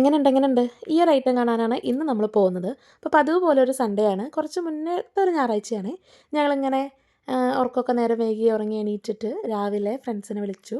എങ്ങനെയുണ്ട്? ഈ ഒരു ഐറ്റം കാണാനാണ് ഇന്ന് നമ്മൾ പോകുന്നത്. അപ്പോൾ പതിവ് പോലെ ഒരു സൺഡേ ആണ്. കുറച്ച് മുന്നത്തെ ഒരു ഞായറാഴ്ചയാണ്. ഞങ്ങളിങ്ങനെ ഉറക്കമൊക്കെ നേരം വൈകി ഉറങ്ങി എണീറ്റിട്ട് രാവിലെ ഫ്രണ്ട്സിനെ വിളിച്ചു.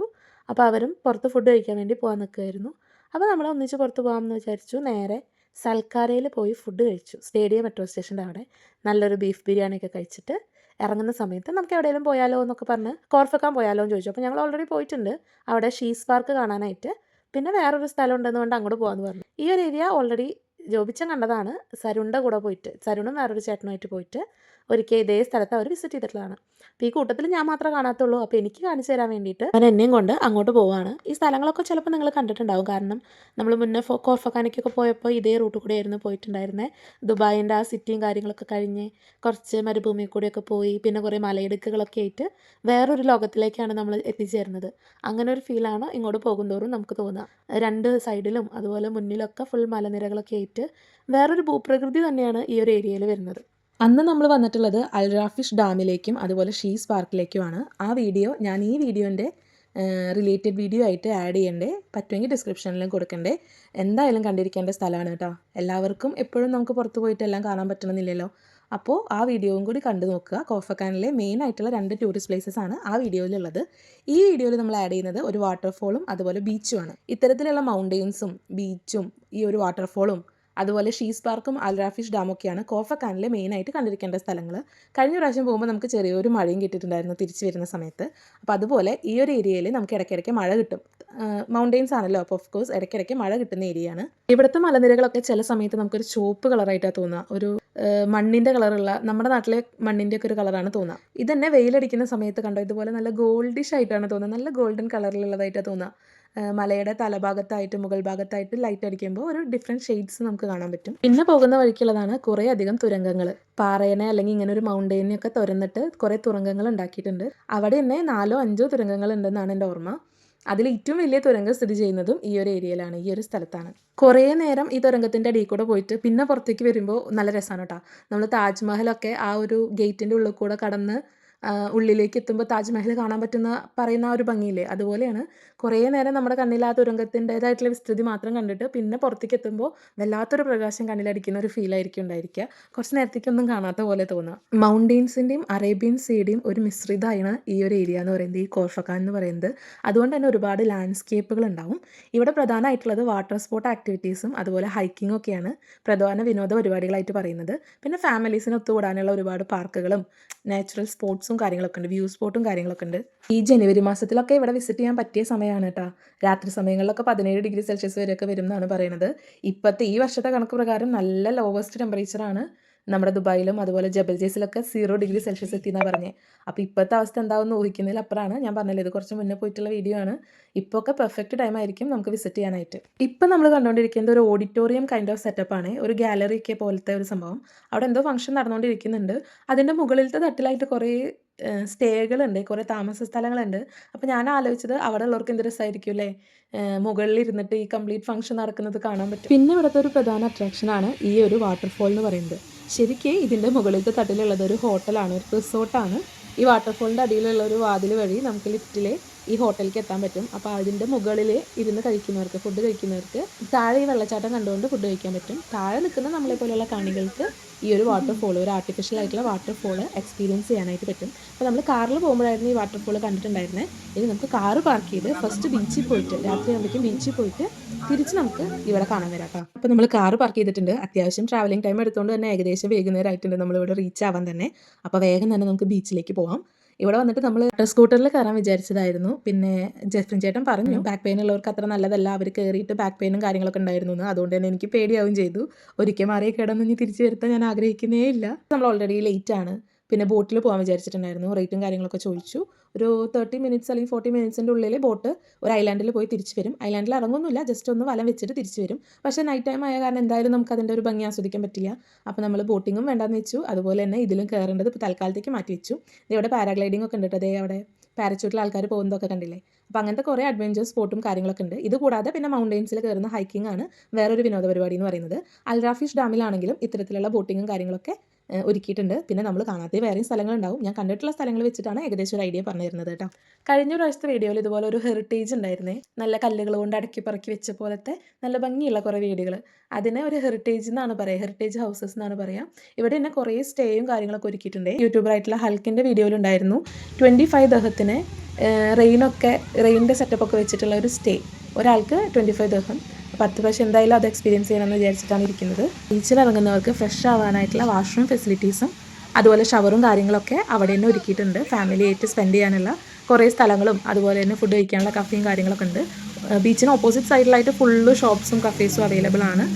അപ്പോൾ അവരും പുറത്ത് ഫുഡ് കഴിക്കാൻ വേണ്ടി പോകാൻ നിൽക്കുമായിരുന്നു. അപ്പോൾ നമ്മൾ ഒന്നിച്ച് പുറത്ത് പോകാമെന്ന് വിചാരിച്ചു. നേരെ സൽക്കാരയിൽ പോയി ഫുഡ് കഴിച്ചു. സ്റ്റേഡിയം മെട്രോ സ്റ്റേഷൻ്റെ അവിടെ നല്ലൊരു ബീഫ് ബിരിയാണിയൊക്കെ കഴിച്ചിട്ട് ഇറങ്ങുന്ന സമയത്ത് നമുക്ക് എവിടെയെങ്കിലും പോയാലോ എന്നൊക്കെ പറഞ്ഞ് കോർഫക്കാൻ പോയാലോ എന്ന് ചോദിച്ചു. അപ്പോൾ ഞങ്ങൾ ഓൾറെഡി പോയിട്ടുണ്ട് അവിടെ ഷീസ് പാർക്ക് കാണാനായിട്ട്. പിന്നെ വേറൊരു സ്ഥലം ഉണ്ടെന്നുകൊണ്ട് അങ്ങോട്ട് പോകാമെന്ന് പറഞ്ഞു. ഈ ഒരു ഏരിയ ഓൾറെഡി ജോബിച്ചൻ കണ്ടതാണ്. സരുണിൻ്റെ കൂടെ പോയിട്ട്, സരുണും വേറൊരു ചേട്ടനുമായിട്ട് പോയിട്ട് ഒരിക്കൽ ഇതേ സ്ഥലത്ത് അവർ വിസിറ്റ് ചെയ്തിട്ടുള്ളതാണ്. അപ്പോൾ ഈ കൂട്ടത്തിൽ ഞാൻ മാത്രമേ കാണാത്തുള്ളൂ. അപ്പോൾ എനിക്ക് കാണിച്ചു തരാൻ വേണ്ടിയിട്ട് അവൻ എന്നെയും കൊണ്ട് അങ്ങോട്ട് പോവുകയാണ്. ഈ സ്ഥലങ്ങളൊക്കെ ചിലപ്പോൾ നിങ്ങൾ കണ്ടിട്ടുണ്ടാവും. കാരണം നമ്മൾ മുന്നേ കോർഫക്കാനയ്ക്കൊക്കെ പോയപ്പോൾ ഇതേ റൂട്ട് കൂടെ ആയിരുന്നു പോയിട്ടുണ്ടായിരുന്നത്. ദുബായിൻ്റെ ആ സിറ്റിയും കാര്യങ്ങളൊക്കെ കഴിഞ്ഞ് കുറച്ച് മരുഭൂമി കൂടെയൊക്കെ പോയി പിന്നെ കുറേ മലയിടുക്കുകളൊക്കെ ആയിട്ട് വേറൊരു ലോകത്തിലേക്കാണ് നമ്മൾ എത്തിച്ചേരുന്നത്. അങ്ങനെ ഒരു ഫീലാണ് ഇങ്ങോട്ട് പോകുന്തോറും നമുക്ക് തോന്നുക. രണ്ട് സൈഡിലും അതുപോലെ മുന്നിലൊക്കെ ഫുൾ മലനിരകളൊക്കെ ആയിട്ട് വേറൊരു ഭൂപ്രകൃതി തന്നെയാണ് ഈ ഒരു ഏരിയയിൽ വരുന്നത്. അന്ന് നമ്മൾ വന്നിട്ടുള്ളത് അൽ റാഫിഷ് ഡാമിലേക്കും അതുപോലെ ഷീസ് പാർക്കിലേക്കുമാണ്. ആ വീഡിയോ ഞാൻ ഈ വീഡിയോൻ്റെ റിലേറ്റഡ് വീഡിയോ ആയിട്ട് ആഡ് ചെയ്യണ്ടേ, പറ്റുമെങ്കിൽ ഡിസ്ക്രിപ്ഷനിലും കൊടുക്കണ്ടേ. എന്തായാലും കണ്ടിരിക്കേണ്ട സ്ഥലമാണ് കേട്ടോ. എല്ലാവർക്കും എപ്പോഴും നമുക്ക് പുറത്ത് പോയിട്ട് എല്ലാം കാണാൻ പറ്റണമെന്നില്ലല്ലോ. അപ്പോൾ ആ വീഡിയോയും കൂടി കണ്ടു നോക്കുക. കോർഫക്കാനിലെ മെയിൻ ആയിട്ടുള്ള 2 ടൂറിസ്റ്റ് പ്ലേസസ് ആണ് ആ വീഡിയോയിലുള്ളത്. ഈ വീഡിയോയിൽ നമ്മൾ ആഡ് ചെയ്യുന്നത് ഒരു വാട്ടർഫോളും അതുപോലെ ബീച്ചുമാണ്. ഇത്തരത്തിലുള്ള മൗണ്ടെയിൻസും ബീച്ചും ഈ ഒരു വാട്ടർഫോളും അതുപോലെ ഷീസ് പാർക്കും അൽ റാഫിഷ് ഡാമൊക്കെയാണ് കോർഫക്കാനിലെ മെയിനായിട്ട് കണ്ടിരിക്കേണ്ട സ്ഥലങ്ങൾ. കഴിഞ്ഞ പ്രാവശ്യം പോകുമ്പോൾ നമുക്ക് ചെറിയൊരു മഴയും കിട്ടിയിട്ടുണ്ടായിരുന്നു തിരിച്ചു വരുന്ന സമയത്ത്. അപ്പോൾ അതുപോലെ ഈ ഒരു ഏരിയയിൽ നമുക്ക് ഇടയ്ക്കിടയ്ക്ക് മഴ കിട്ടും. മൗണ്ടെയിൻസ് ആണല്ലോ, അപ്പോൾ ഓഫ് കോഴ്സ് ഇടയ്ക്കിടയ്ക്ക് മഴ കിട്ടുന്ന ഏരിയയാണ്. ഇവിടുത്തെ മലനിരകളൊക്കെ ചില സമയത്ത് നമുക്കൊരു ചുവപ്പ് കളറായിട്ടാണ് തോന്നുക. ഒരു മണ്ണിൻ്റെ കളറുള്ള, നമ്മുടെ നാട്ടിലെ മണ്ണിൻ്റെ ഒക്കെ ഒരു കളറാണ് തോന്നുക. ഇതന്നെ വെയിലടിക്കുന്ന സമയത്ത് കണ്ടോ, ഇതുപോലെ നല്ല ഗോൾഡിഷ് ആയിട്ടാണ് തോന്നുന്നത്. നല്ല ഗോൾഡൻ കളറിലുള്ളതായിട്ടാണ് തോന്നുക. മലയുടെ തലഭാഗത്തായിട്ട് മുകൾ ഭാഗത്തായിട്ട് ലൈറ്റ് അടിക്കുമ്പോൾ ഒരു ഡിഫറെൻറ്റ് ഷെയ്ഡ്സ് നമുക്ക് കാണാൻ പറ്റും. പിന്നെ പോകുന്ന വഴിക്കുള്ളതാണ് കുറേ അധികം തുരങ്കങ്ങൾ. പാറേനെ അല്ലെങ്കിൽ ഇങ്ങനെ ഒരു മൗണ്ടെയിനെയൊക്കെ തുരന്നിട്ട് കുറേ തുരങ്കങ്ങൾ ഉണ്ടാക്കിയിട്ടുണ്ട്. അവിടെ തന്നെ 4 5 തുരങ്കങ്ങൾ ഉണ്ടെന്നാണ് എൻ്റെ ഓർമ്മ. അതിൽ ഏറ്റവും വലിയ തുരങ്കം സ്ഥിതി ചെയ്യുന്നതും ഈ ഒരു ഏരിയയിലാണ്, ഈ ഒരു സ്ഥലത്താണ്. കുറേ നേരം ഈ തുരങ്കത്തിൻ്റെ അടിയിൽ കൂടെ പോയിട്ട് പിന്നെ പുറത്തേക്ക് വരുമ്പോൾ നല്ല രസമാണ് കേട്ടോ. നമ്മൾ താജ്മഹലൊക്കെ ആ ഒരു ഗേറ്റിൻ്റെ ഉള്ളിൽ കൂടെ കടന്ന് ഉള്ളിലേക്ക് എത്തുമ്പോൾ താജ്മഹൽ കാണാൻ പറ്റുന്ന പറയുന്ന ആ ഒരു ഭംഗിയില്ലേ, അതുപോലെയാണ്. കുറേ നേരം നമ്മുടെ കണ്ണിൽ ആ തുരങ്കത്തിൻ്റേതായിട്ടുള്ള വിസ്തൃതി മാത്രം കണ്ടിട്ട് പിന്നെ പുറത്തേക്ക് എത്തുമ്പോൾ വല്ലാത്തൊരു പ്രകാശം കണ്ണിലടിക്കുന്ന ഒരു ഫീലായിരിക്കും ഉണ്ടായിരിക്കുക. കുറച്ച് നേരത്തേക്കൊന്നും കാണാത്ത പോലെ തോന്നുക. മൗണ്ടെയിൻസിൻ്റെയും അറേബ്യൻ സീയുടെയും ഒരു മിശ്രിതമാണ് ഈ ഒരു ഏരിയ എന്ന് പറയുന്നത്, ഈ കോർഫക്കാൻ എന്ന് പറയുന്നത്. അതുകൊണ്ട് തന്നെ ഒരുപാട് ലാൻഡ്സ്കേപ്പുകൾ ഉണ്ടാവും. ഇവിടെ പ്രധാനമായിട്ടുള്ളത് വാട്ടർ സ്പോർട്ട് ആക്ടിവിറ്റീസും അതുപോലെ ഹൈക്കിങ്ങും ഒക്കെയാണ് പ്രധാന വിനോദ പരിപാടികളായിട്ട് പറയുന്നത്. പിന്നെ ഫാമിലീസിന് ഒത്തുകൂടാനുള്ള ഒരുപാട് പാർക്കുകളും നാച്ചുറൽ സ്പോർട്സും കാര്യങ്ങളൊക്കെ ഉണ്ട്, വ്യൂ സ്പോട്ടും കാര്യങ്ങളൊക്കെ ഉണ്ട്. ഈ ജനുവരി മാസത്തിലൊക്കെ ഇവിടെ വിസിറ്റ് ചെയ്യാൻ പറ്റിയ സമയമാണ് കേട്ടോ. രാത്രി സമയങ്ങളിലൊക്കെ 17 ഡിഗ്രി സെൽഷ്യസ് വരെയൊക്കെ വരും എന്നാണ് പറയുന്നത്. ഇപ്പോഴത്തെ ഈ വർഷത്തെ കണക്ക് പ്രകാരം നല്ല ലോവസ്റ്റ് ടെമ്പറേച്ചറാണ് നമ്മുടെ ദുബായിലും അതുപോലെ ജബൽ ജയ്സിലൊക്കെ 0 ഡിഗ്രി സെൽഷ്യസ് എത്തിയെന്നാണ് പറഞ്ഞത്. അപ്പോൾ ഇപ്പോഴത്തെ അവസ്ഥ എന്താവുമെന്ന് ഊഹിക്കുന്നതിൽ അപ്പുറമാണ്. ഞാൻ പറഞ്ഞില്ല, ഇത് കുറച്ച് മുന്നേ പോയിട്ടുള്ള വീഡിയോ ആണ്. ഇപ്പോൾ ഒക്കെ പെർഫെക്റ്റ് ടൈം ആയിരിക്കും നമുക്ക് വിസിറ്റ് ചെയ്യാനായിട്ട്. ഇപ്പം നമ്മൾ കണ്ടുകൊണ്ടിരിക്കുന്നത് ഒരു ഓഡിറ്റോറിയം കൈൻഡ് ഓഫ് സെറ്റപ്പാണ്, ഒരു ഗാലറി ഒക്കെ പോലത്തെ ഒരു സംഭവം. അവിടെ എന്തോ ഫംഗ്ഷൻ നടന്നുകൊണ്ടിരിക്കുന്നുണ്ട്. അതിൻ്റെ മുകളിലത്തെ തട്ടിലായിട്ട് കുറേ സ്റ്റേകളുണ്ട്, കുറേ താമസ സ്ഥലങ്ങളുണ്ട്. അപ്പോൾ ഞാൻ ആലോചിച്ചത് അവിടെ ഉള്ളവർക്ക് എന്ത് രസമായിരിക്കും അല്ലേ, മുകളിൽ ഇരുന്നിട്ട് ഈ കംപ്ലീറ്റ് ഫംഗ്ഷൻ നടക്കുന്നത് കാണാൻ പറ്റും. പിന്നെ ഇവിടുത്തെ ഒരു പ്രധാന അട്രാക്ഷനാണ് ഈ ഒരു വാട്ടർഫോൾ എന്ന് പറയുന്നത്. ശരിക്കും ഇതിൻ്റെ മുകളിലത്തെ തട്ടിലുള്ളത് ഒരു ഹോട്ടലാണ്, ഒരു റിസോർട്ടാണ്. ഈ വാട്ടർഫോളിൻ്റെ അടിയിലുള്ള ഒരു വാതിൽ വഴി നമുക്ക് ലിഫ്റ്റിൽ ഈ ഹോട്ടലിലേക്ക് എത്താൻ പറ്റും. അപ്പോൾ അതിൻ്റെ മുകളിൽ ഇരുന്ന് കഴിക്കുന്നവർക്ക്, ഫുഡ് കഴിക്കുന്നവർക്ക് താഴെ ഈ വെള്ളച്ചാട്ടം കണ്ടുകൊണ്ട് ഫുഡ് കഴിക്കാൻ പറ്റും. താഴെ നിൽക്കുന്ന നമ്മളെ പോലെയുള്ള കാണികൾക്ക് ഈ ഒരു വാട്ടർഫോൾ, ഒരു ആർട്ടിഫിഷ്യൽ ആയിട്ടുള്ള വാട്ടർഫോൾ എക്സ്പീരിയൻസ് ചെയ്യാനായിട്ട് പറ്റും. അപ്പോൾ നമ്മൾ കാറിൽ പോകുമ്പോഴായിരുന്നു ഈ വാട്ടർഫോൾ കണ്ടിട്ടുണ്ടായിരുന്നത്. ഇനി നമുക്ക് കാറ് പാർക്ക് ചെയ്ത് ഫസ്റ്റ് ബീച്ചിൽ പോയിട്ട് രാത്രി ആകുമ്പോഴേക്കും ബീച്ചിൽ പോയിട്ട് തിരിച്ച് നമുക്ക് ഇവിടെ കാണാൻ വരാം കേട്ടോ. അപ്പോൾ നമ്മൾ കാറ് പാർക്ക് ചെയ്തിട്ടുണ്ട്. അത്യാവശ്യം ട്രാവലിംഗ് ടൈം എടുത്തുകൊണ്ട് തന്നെ ഏകദേശം വൈകുന്നേരം ആയിട്ടുണ്ട് നമ്മളിവിടെ റീച്ച് ആവാൻ തന്നെ. അപ്പോൾ വേഗം തന്നെ നമുക്ക് ബീച്ചിലേക്ക് പോകാം. ഇവിടെ വന്നിട്ട് നമ്മൾ സ്കൂട്ടറിൽ കയറാൻ വിചാരിച്ചതായിരുന്നു. പിന്നെ ജസ്റ്റിൻ ചേട്ടൻ പറഞ്ഞു ബാക്ക് പെയിൻ ഉള്ളവർക്ക് അത്ര നല്ലതല്ല, അവർ കയറിയിട്ട് ബാക്ക് പെയിനും കാര്യങ്ങളൊക്കെ ഉണ്ടായിരുന്നു എന്ന്. അതുകൊണ്ട് തന്നെ എനിക്ക് പേടിയാവും ചെയ്തു. ഒരിക്കൽ മാറിയ കിടന്ന് തിരിച്ചു വരുത്താൻ ഞാൻ ആഗ്രഹിക്കുന്നേ ഇല്ല. നമ്മൾ ഓൾറെഡി ലേറ്റ് ആണ്. പിന്നെ ബോട്ടിൽ പോകാൻ വിചാരിച്ചിട്ടുണ്ടായിരുന്നു. റേറ്റും കാര്യങ്ങളൊക്കെ ചോദിച്ചു. ഒരു 30 മിനിറ്റ്സ് അല്ലെങ്കിൽ 40 മിനിറ്റ്സിൻ്റെ ഉള്ളിൽ ബോട്ട് ഒരു ഐലാൻഡിൽ പോയി തിരിച്ചു വരും. ഐലാൻഡിൽ ഇറങ്ങുന്നില്ല, ജസ്റ്റ് ഒന്ന് വലം വെച്ചിട്ട് തിരിച്ചു വരും. പക്ഷേ നൈറ്റ് ടൈം ആയ കാരണം എന്തായാലും നമുക്ക് അതിൻ്റെ ഒരു ഭംഗി ആസ്വദിക്കാൻ പറ്റില്ല. അപ്പോൾ നമ്മൾ ബോട്ടിങ്ങും വേണ്ടാന്ന് വെച്ചു. അതുപോലെ തന്നെ ഇതിലും കയറേണ്ടത് ഇപ്പോൾ തൽക്കാലത്തേക്ക് മാറ്റി വെച്ചു. ഇവിടെ പാരാഗ്ലൈഡിംഗ് ഒക്കെ ഉണ്ട് കേട്ടോ. അതേ അവിടെ പാരച്യൂട്ടിൽ ആൾക്കാർ പോകുന്നതൊക്കെ കണ്ടില്ലേ. അപ്പോൾ അങ്ങനത്തെ കുറേ അഡ്വഞ്ചർ സ്പോട്ടും കാര്യങ്ങളൊക്കെ ഉണ്ട്. ഇത് കൂടാതെ പിന്നെ മൗണ്ടെയിൻസിൽ കയറുന്ന ഹൈക്കിംഗ് ആണ് വേറൊരു വിനോദ പരിപാടി എന്ന് പറയുന്നത്. അൽ റാഫിഷ് ഡാമിലാണെങ്കിലും ഇത്തരത്തിലുള്ള ബോട്ടിങ്ങും കാര്യങ്ങളൊക്കെ ഒരുക്കിയിട്ടുണ്ട്. പിന്നെ നമ്മൾ കാണാത്ത വേറെയും സ്ഥലങ്ങളുണ്ടാവും. ഞാൻ കണ്ടിട്ടുള്ള സ്ഥലങ്ങൾ വെച്ചിട്ടാണ് ഏകദേശം ഒരു ഐഡിയ പറഞ്ഞു തരുന്നത് കേട്ടോ. കഴിഞ്ഞ പ്രാവശ്യത്തെ വീഡിയോയിൽ ഇതുപോലെ ഒരു ഹെറിറ്റേജ് ഉണ്ടായിരുന്നേ, നല്ല കല്ലുകൾ കൊണ്ട് അടക്കി പറക്കി വെച്ച പോലത്തെ നല്ല ഭംഗിയുള്ള കുറേ വീടുകൾ. അതിനെ ഒരു ഹെറിറ്റേജ് എന്നാണ് പറയുക, ഹെറിറ്റേജ് ഹൗസസ് എന്നാണ് പറയുക. ഇവിടെ തന്നെ കുറേ സ്റ്റേയും കാര്യങ്ങളൊക്കെ ഒരുക്കിയിട്ടുണ്ട്. യൂട്യൂബറായിട്ടുള്ള ഹൽക്കിൻ്റെ വീഡിയോയിലുണ്ടായിരുന്നു 25 ദഹത്തിന് റെയിനിൻ്റെ സെറ്റപ്പൊക്കെ വെച്ചിട്ടുള്ള ഒരു സ്റ്റേ. ഒരാൾക്ക് 25 ദഹം. 10 പ്രാവശ്യം എന്തായാലും അത് എക്സ്പീരിയൻസ് ചെയ്യണമെന്ന് വിചാരിച്ചിട്ടാണ് ഇരിക്കുന്നത്. ബീച്ചിൽ ഇറങ്ങുന്നവർക്ക് ഫ്രഷ് ആവാനായിട്ടുള്ള വാഷ്റൂം ഫെസിലിറ്റീസും അതുപോലെ ഷവറും കാര്യങ്ങളൊക്കെ അവിടെ തന്നെ ഒരുക്കിയിട്ടുണ്ട്. ഫാമിലി ആയിട്ട് സ്പെൻഡ് ചെയ്യാനുള്ള കുറേ സ്ഥലങ്ങളും അതുപോലെ തന്നെ ഫുഡ് കഴിക്കാനുള്ള കഫേയും കാര്യങ്ങളൊക്കെ ഉണ്ട്. ബീച്ചിന് ഓപ്പോസിറ്റ് സൈഡിലായിട്ട് ഫുള്ള് ഷോപ്സും കഫേസും അവൈലബിൾ ആണ്.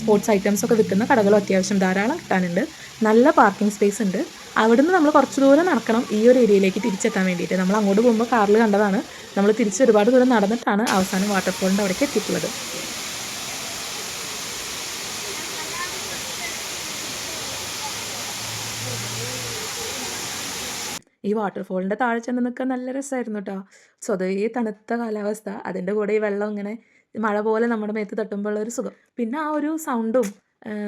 സ്പോർട്സ് ഐറ്റംസ് ഒക്കെ വിൽക്കുന്ന കടകളും അത്യാവശ്യം ധാരാളം കിട്ടാനുണ്ട്. നല്ല പാർക്കിംഗ് സ്പേസ് ഉണ്ട്. അവിടുന്ന് നമ്മൾ കുറച്ച് ദൂരം നടക്കണം ഈ ഒരു ഏരിയയിലേക്ക് തിരിച്ചെത്താൻ വേണ്ടിയിട്ട്. നമ്മൾ അങ്ങോട്ട് പോകുമ്പോൾ കാറിൽ കണ്ടതാണ്. നമ്മൾ തിരിച്ച് ഒരുപാട് ദൂരം നടന്നിട്ടാണ് അവസാനം വാട്ടർഫോളിൻ്റെ അവിടേക്ക് എത്തിയിട്ടുള്ളത്. ഈ വാട്ടർഫോളിൻ്റെ താഴെ ചെന്ന് നിൽക്കാൻ നല്ല രസമായിരുന്നു കേട്ടോ. സ്വതവേ തണുത്ത കാലാവസ്ഥ, അതിൻ്റെ കൂടെ ഈ വെള്ളം ഇങ്ങനെ മഴ പോലെ നമ്മുടെ മേത്ത് തട്ടുമ്പോൾ ഒരു സുഖം. പിന്നെ ആ ഒരു സൗണ്ടും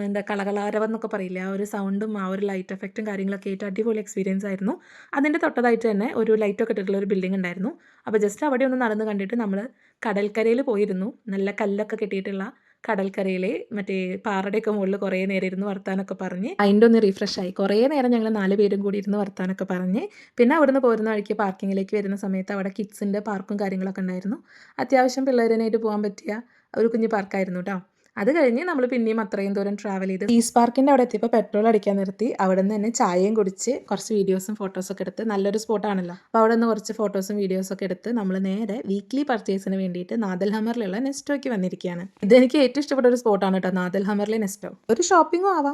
എന്താ കളകളാരവം എന്നൊക്കെ പറയില്ലേ, ആ ഒരു സൗണ്ടും ആ ഒരു ലൈറ്റ് എഫക്റ്റും കാര്യങ്ങളൊക്കെ ആയിട്ട് അടിപൊളി എക്സ്പീരിയൻസ് ആയിരുന്നു. അതിൻ്റെ തൊട്ടതായിട്ട് തന്നെ ഒരു ലൈറ്റൊക്കെ ഇട്ടിട്ടുള്ള ഒരു ബിൽഡിംഗ് ഉണ്ടായിരുന്നു. അപ്പോൾ ജസ്റ്റ് അവിടെ ഒന്ന് നടന്ന് കണ്ടിട്ട് നമ്മൾ കടൽക്കരയിൽ പോയിരുന്നു. നല്ല കല്ലൊക്കെ കെട്ടിയിട്ടുള്ള കടൽക്കരയിലെ മറ്റേ പാറയുടെയൊക്കെ മുകളിൽ കുറേ നേരം ഇരുന്ന് വർത്താനൊക്കെ പറഞ്ഞ് അതിൻ്റെ ഒന്ന് റീഫ്രഷ് ആയി. കുറേ നേരം ഞങ്ങൾ 4 പേരും കൂടി ഇരുന്ന് വർത്താനൊക്കെ പറഞ്ഞ് പിന്നെ അവിടുന്ന് പോരുന്ന വഴിക്ക് പാർക്കിങ്ങിലേക്ക് വരുന്ന സമയത്ത് അവിടെ കിഡ്സിൻ്റെ പാർക്കും കാര്യങ്ങളൊക്കെ ഉണ്ടായിരുന്നു. അത്യാവശ്യം പിള്ളേരനായിട്ട് പോകാൻ പറ്റിയ ഒരു കുഞ്ഞു പാർക്കായിരുന്നു കേട്ടോ. അത് കഴിഞ്ഞ് നമ്മൾ പിന്നെയും അത്രയും ദൂരം ട്രാവൽ ചെയ്ത് പീസ് പാർക്കിൻ്റെ അവിടെ എത്തിയപ്പോൾ പെട്രോൾ അടിക്കാൻ നിർത്തി. അവിടെ നിന്ന് തന്നെ ചായയും കുടിച്ച് കുറച്ച് വീഡിയോസും ഫോട്ടോസൊക്കെ എടുത്ത്, നല്ലൊരു സ്പോട്ടാണല്ലോ. അപ്പോൾ അവിടെ നിന്ന് കുറച്ച് ഫോട്ടോസും വീഡിയോസൊക്കെ എടുത്ത് നമ്മൾ നേരെ വീക്ക്ലി പർച്ചേസിന് വേണ്ടിയിട്ട് നാദൽ ഹമറിലുള്ള നെസ്റ്റോയ്ക്ക് വന്നിരിക്കുകയാണ്. ഇതെനിക്ക് ഏറ്റവും ഇഷ്ടപ്പെട്ട ഒരു സ്പോട്ടാണ് കേട്ടോ, നാദൽ ഹമറിലെ നെസ്റ്റോ. ഒരു ഷോപ്പിങ്ങും ആവാം.